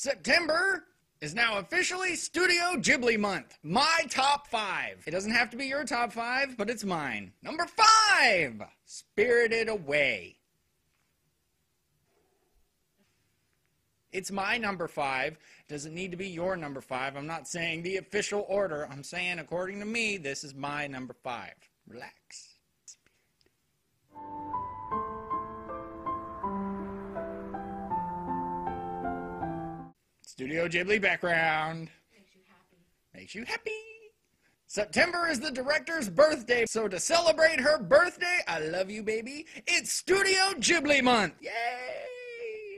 September is now officially Studio Ghibli month. My top 5. It doesn't have to be your top 5, but it's mine. Number 5, Spirited Away. It's my number 5. It doesn't need to be your number 5. I'm not saying the official order. I'm saying, according to me, this is my number 5. Relax. Studio Ghibli background. Makes you happy. Makes you happy. September is the director's birthday, so to celebrate her birthday, I love you, baby, it's Studio Ghibli month. Yay!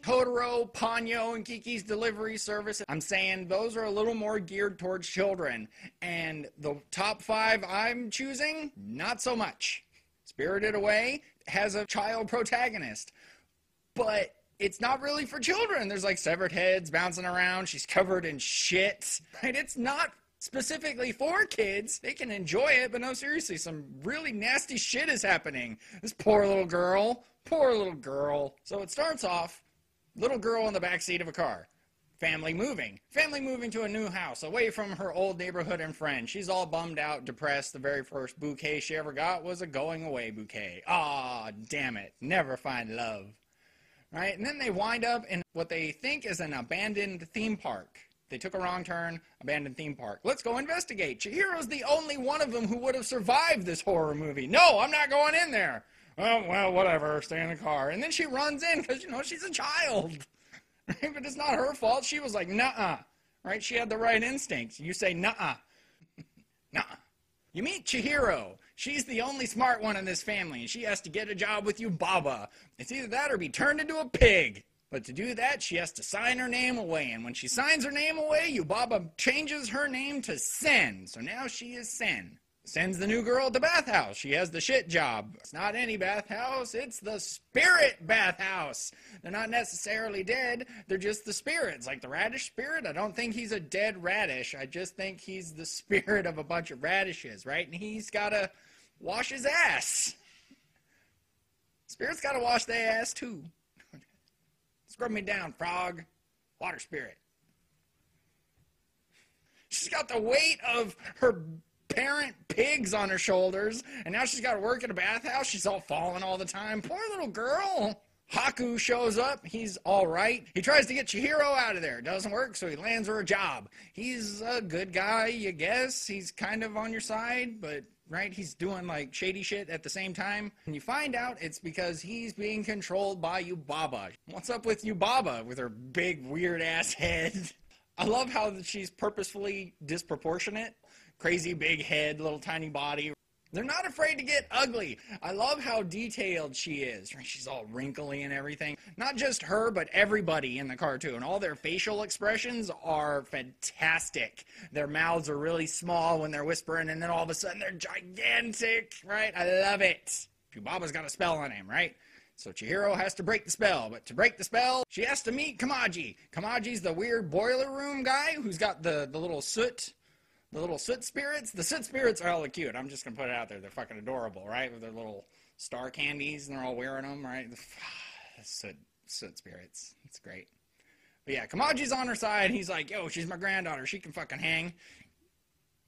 Totoro, Ponyo, and Kiki's Delivery Service. I'm saying those are a little more geared towards children. And the top 5 I'm choosing, not so much. Spirited Away has a child protagonist, but it's not really for children. There's like severed heads bouncing around. She's covered in shit. Right? It's not specifically for kids. They can enjoy it, but no, seriously, some really nasty shit is happening. This poor little girl. Poor little girl. So it starts off, little girl in the backseat of a car. Family moving. Family moving to a new house, away from her old neighborhood and friends. She's all bummed out, depressed. The very first bouquet she ever got was a going away bouquet. Ah, damn it. Never find love. Right? And then they wind up in what they think is an abandoned theme park. They took a wrong turn, abandoned theme park. Let's go investigate. Chihiro's the only one of them who would have survived this horror movie. No, I'm not going in there. Oh, well, whatever, stay in the car. And then she runs in because, she's a child. Right? But it's not her fault. She was like, nuh-uh. Right? She had the right instincts. You say, nuh-uh. Nuh-uh. You meet Chihiro. She's the only smart one in this family, and she has to get a job with Yubaba. It's either that or be turned into a pig. But to do that, she has to sign her name away, and when she signs her name away, Yubaba changes her name to Sen. So now she is Sen. Sends the new girl at the bathhouse. She has the shit job. It's not any bathhouse, it's the spirit bathhouse. They're not necessarily dead, they're just the spirits. Like the radish spirit, I don't think he's a dead radish. I just think he's the spirit of a bunch of radishes, right? And he's gotta wash his ass. Spirit's gotta wash their ass too. Scrub me down, frog. Water spirit. She's got the weight of her parent pigs on her shoulders, and now she's got to work at a bathhouse. She's all falling all the time. Poor little girl. Haku shows up. He's all right. He tries to get Chihiro out of there. It doesn't work, so he lands her a job. He's a good guy, you guess. He's kind of on your side, but right, he's doing like shady shit at the same time. And you find out it's because he's being controlled by Yubaba. What's up with Yubaba with her big weird ass head? I love how she's purposefully disproportionate. Crazy big head, little tiny body. They're not afraid to get ugly. I love how detailed she is. She's all wrinkly and everything. Not just her, but everybody in the cartoon. All their facial expressions are fantastic. Their mouths are really small when they're whispering, and then all of a sudden they're gigantic, right? I love it. Yubaba's got a spell on him, right? So Chihiro has to break the spell, but to break the spell, she has to meet Kamaji. Kamaji's the weird boiler room guy who's got the little soot. The little soot spirits? The soot spirits are hella cute. I'm just going to put it out there. They're fucking adorable, right? With their little star candies, and they're all wearing them, right? Soot spirits. It's great. But yeah, Kamaji's on her side. He's like, yo, she's my granddaughter. She can fucking hang.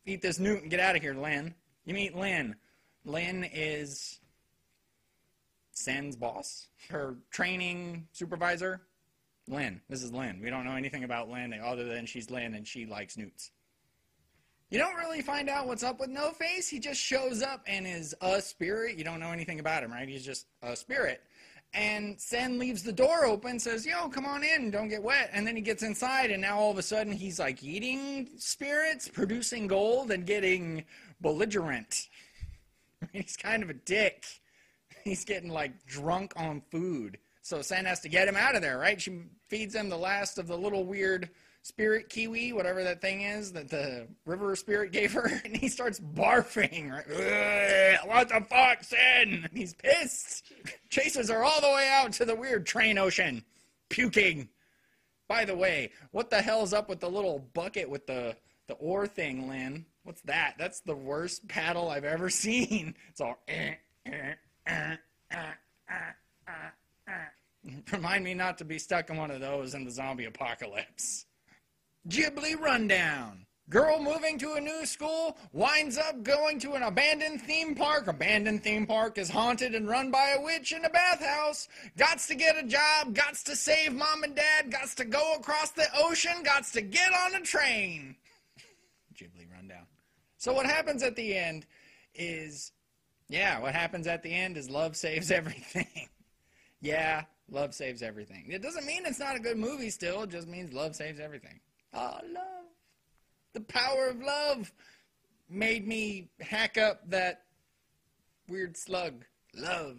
Eat this newt and get out of here, Lynn. You meet Lynn. Lynn is Sen's boss. Her training supervisor. Lynn. This is Lynn. We don't know anything about Lynn other than she's Lynn and she likes newts. You don't really find out what's up with No Face. He just shows up and is a spirit. You don't know anything about him, right? He's just a spirit. And Sen leaves the door open, says, yo, come on in, don't get wet. And then he gets inside, and now all of a sudden he's like eating spirits, producing gold, and getting belligerent. He's kind of a dick. He's getting like drunk on food. So Sen has to get him out of there, right? She feeds him the last of the little weird spirit kiwi, whatever that thing is that the river spirit gave her, and he starts barfing, right? Ugh, what the fuck, Sen? He's pissed. Chases her all the way out to the weird train ocean, puking. By the way, what the hell's up with the little bucket with the oar thing, Lynn? What's that? That's the worst paddle I've ever seen. It's all Remind me not to be stuck in one of those in the zombie apocalypse. Ghibli rundown. Girl moving to a new school winds up going to an abandoned theme park. Abandoned theme park is haunted and run by a witch in a bathhouse. Gots to get a job, gots to save mom and dad, gots to go across the ocean, gots to get on a train. Ghibli rundown. So what happens at the end is, love saves everything. Yeah, love saves everything. It doesn't mean it's not a good movie still, it just means love saves everything. Oh, love. The power of love made me hack up that weird slug. Love.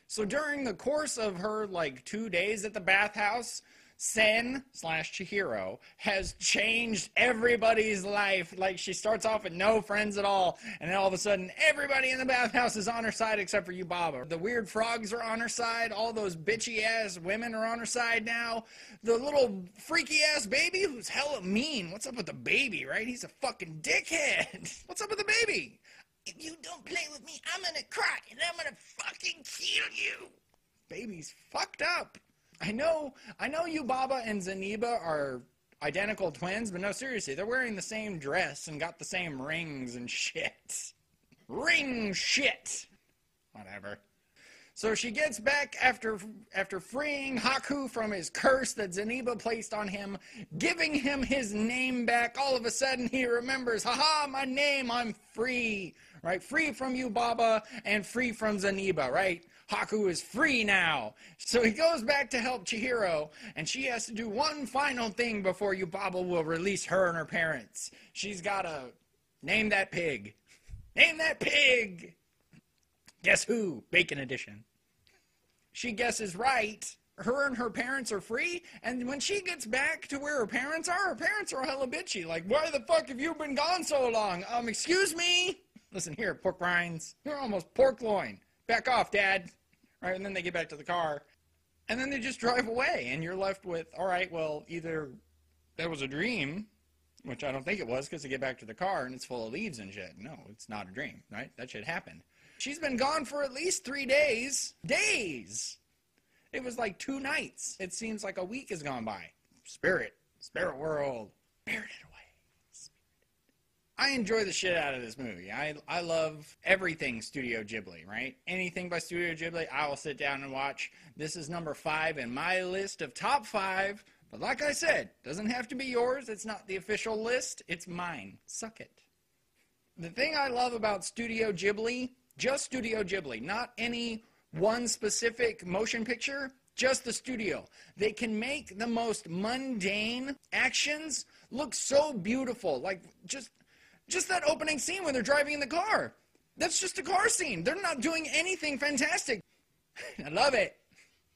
So during the course of her, 2 days at the bathhouse, Sen/Chihiro has changed everybody's life. Like, she starts off with no friends at all, and then all of a sudden, everybody in the bathhouse is on her side except for Yubaba. The weird frogs are on her side. All those bitchy-ass women are on her side now. The little freaky-ass baby who's hella mean. What's up with the baby, right? He's a fucking dickhead. What's up with the baby? If you don't play with me, I'm gonna cry, and I'm gonna fucking kill you. Baby's fucked up. I know Yubaba and Zeniba are identical twins, but no, seriously, they're wearing the same dress and got the same rings and shit. Ring shit! Whatever. So she gets back after freeing Haku from his curse that Zeniba placed on him, giving him his name back. All of a sudden he remembers, haha, my name, I'm free, right? Free from Yubaba and free from Zeniba, right? Haku is free now. So he goes back to help Chihiro, and she has to do one final thing before Yubaba will release her and her parents. She's got to name that pig. Name that pig! Guess who? Bacon edition. She guesses right. Her and her parents are free, and when she gets back to where her parents are hella bitchy. Like, why the fuck have you been gone so long? Excuse me? Listen here, pork rinds. You're almost pork loin. Back off, Dad. Right, and then they get back to the car. And then they just drive away, and you're left with, all right, well, either that was a dream, which I don't think it was, because they get back to the car, and it's full of leaves and shit. No, it's not a dream, right? That shit happened. She's been gone for at least 3 days. Days! It was like 2 nights. It seems like a week has gone by. Spirit world. Spirited away. I enjoy the shit out of this movie. I love everything Studio Ghibli, right? Anything by Studio Ghibli, I will sit down and watch. This is number 5 in my list of top 5. But like I said, doesn't have to be yours. It's not the official list. It's mine. Suck it. The thing I love about Studio Ghibli, just Studio Ghibli, not any one specific motion picture, just the studio. They can make the most mundane actions look so beautiful. Like, just that opening scene when they're driving in the car. That's just a car scene. They're not doing anything fantastic. I love it.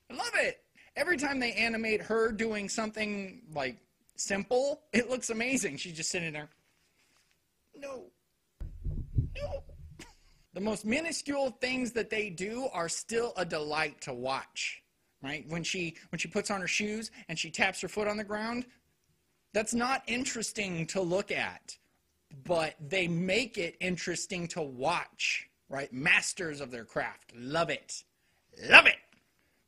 I love it. Every time they animate her doing something, simple, it looks amazing. She's just sitting there. No. The most minuscule things that they do are still a delight to watch, right? When she puts on her shoes and she taps her foot on the ground, that's not interesting to look at. But they make it interesting to watch, right? Masters of their craft. Love it. Love it!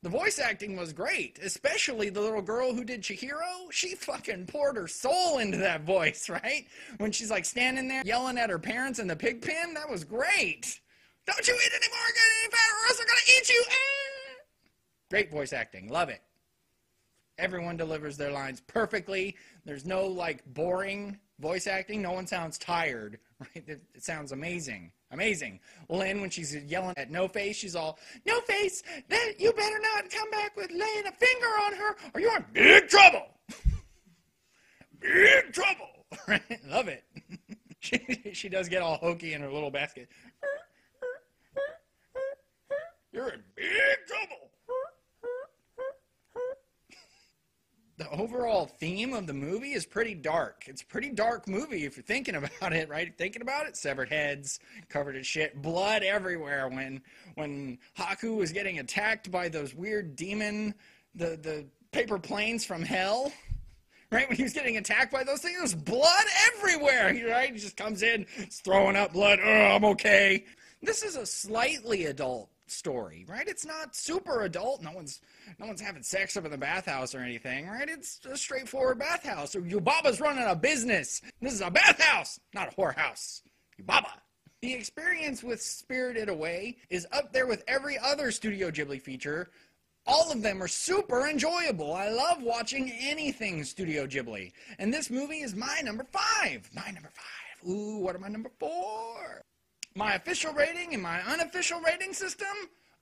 The voice acting was great, especially the little girl who did Chihiro. She fucking poured her soul into that voice, right? When she's standing there yelling at her parents in the pig pen, that was great. Don't you eat anymore, get any fatter, or else I'm gonna eat you! Great voice acting, love it. Everyone delivers their lines perfectly. There's no, boring voice acting. No one sounds tired, right? It sounds amazing. Amazing. Lynn, when she's yelling at No Face, she's all, No Face, you better not come back with laying a finger on her, or you're in big trouble. Big trouble. Right? Love it. She does get all hokey in her little basket. You're in big trouble. The overall theme of the movie is pretty dark. It's a pretty dark movie if you're thinking about it, right? Thinking about it, severed heads, covered in shit, blood everywhere. When Haku was getting attacked by those weird demon, the paper planes from hell, right? When he was getting attacked by those things, there's blood everywhere, right? He just comes in, he's throwing up blood. Oh, I'm okay. This is a slightly adult story, right? It's not super adult. No one's having sex up in the bathhouse or anything, right? It's a straightforward bathhouse. Yubaba's running a business. This is a bathhouse, not a whorehouse. Yubaba. The experience with Spirited Away is up there with every other Studio Ghibli feature. All of them are super enjoyable. I love watching anything Studio Ghibli. And this movie is my number 5. My number 5. Ooh, what are my number 4? My official rating and my unofficial rating system?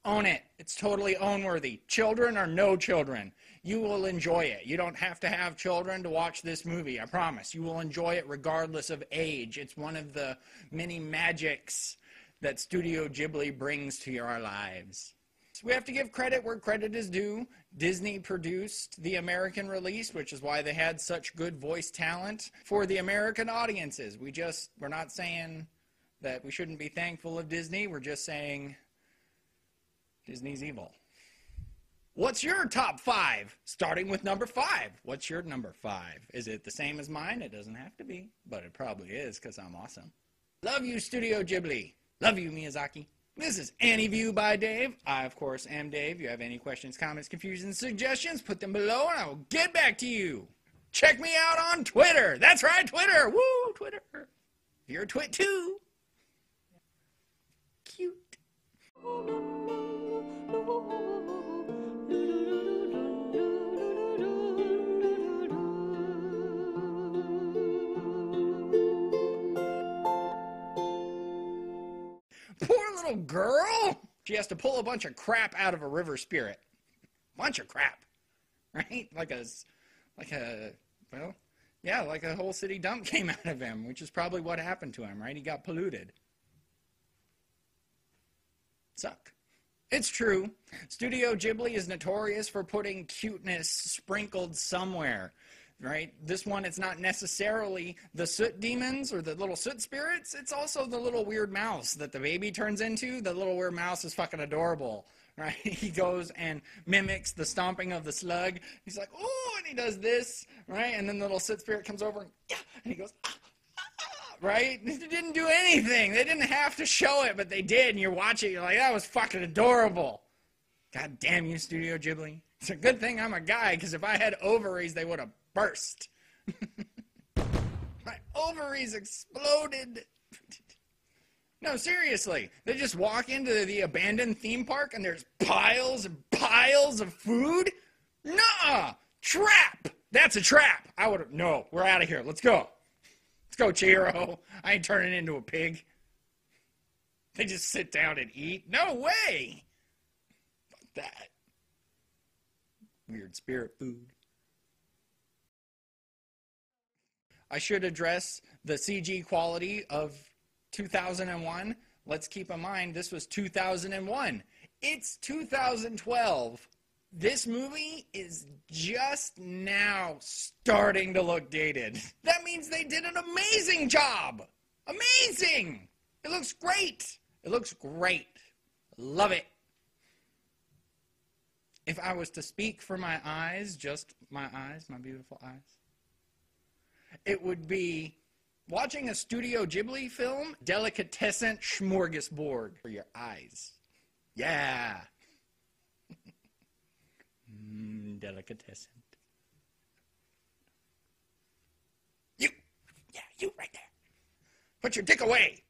Own it. It's totally own-worthy. Children or no children. You will enjoy it. You don't have to have children to watch this movie, I promise. You will enjoy it regardless of age. It's one of the many magics that Studio Ghibli brings to your lives. So we have to give credit where credit is due. Disney produced the American release, which is why they had such good voice talent for the American audiences. We're not saying that we shouldn't be thankful of Disney. We're just saying Disney's evil. What's your top 5? Starting with number 5. What's your number 5? Is it the same as mine? It doesn't have to be, but it probably is because I'm awesome. Love you, Studio Ghibli. Love you, Miyazaki. This is AniView by Dave. I, of course, am Dave. If you have any questions, comments, confusions, suggestions, put them below and I will get back to you. Check me out on Twitter. That's right, Twitter. Woo, Twitter. You're a twit too. Cute. Poor little girl. She has to pull a bunch of crap out of a river spirit. Bunch of crap. Right? Like a whole city dump came out of him, which is probably what happened to him, right? He got polluted. Suck. It's true. Studio Ghibli is notorious for putting cuteness sprinkled somewhere, right? This one, it's not necessarily the soot demons or the little soot spirits. It's also the little weird mouse that the baby turns into. The little weird mouse is fucking adorable, right? He goes and mimics the stomping of the slug. He's like, oh, and he does this, right? And then the little soot spirit comes over and, yeah, and he goes, ah. Right? They didn't do anything. They didn't have to show it, but they did. And you're watching, you're like, that was fucking adorable. God damn you, Studio Ghibli. It's a good thing I'm a guy, because if I had ovaries, they would have burst. My ovaries exploded. No, seriously. They just walk into the abandoned theme park, and there's piles and piles of food? Nuh-uh. Trap. That's a trap. No, we're out of here. Let's go. Let's go, Chihiro. I ain't turning into a pig. They just sit down and eat? No way! Fuck that. Weird spirit food. I should address the CG quality of 2001. Let's keep in mind this was 2001. It's 2012. This movie is just now starting to look dated. That means they did an amazing job. Amazing. It looks great. It looks great. Love it. If I was to speak for my eyes, just my eyes, my beautiful eyes, it would be watching a Studio Ghibli film, delicatessen smorgasbord for your eyes. Yeah. Delicatessen. You right there. Put your dick away.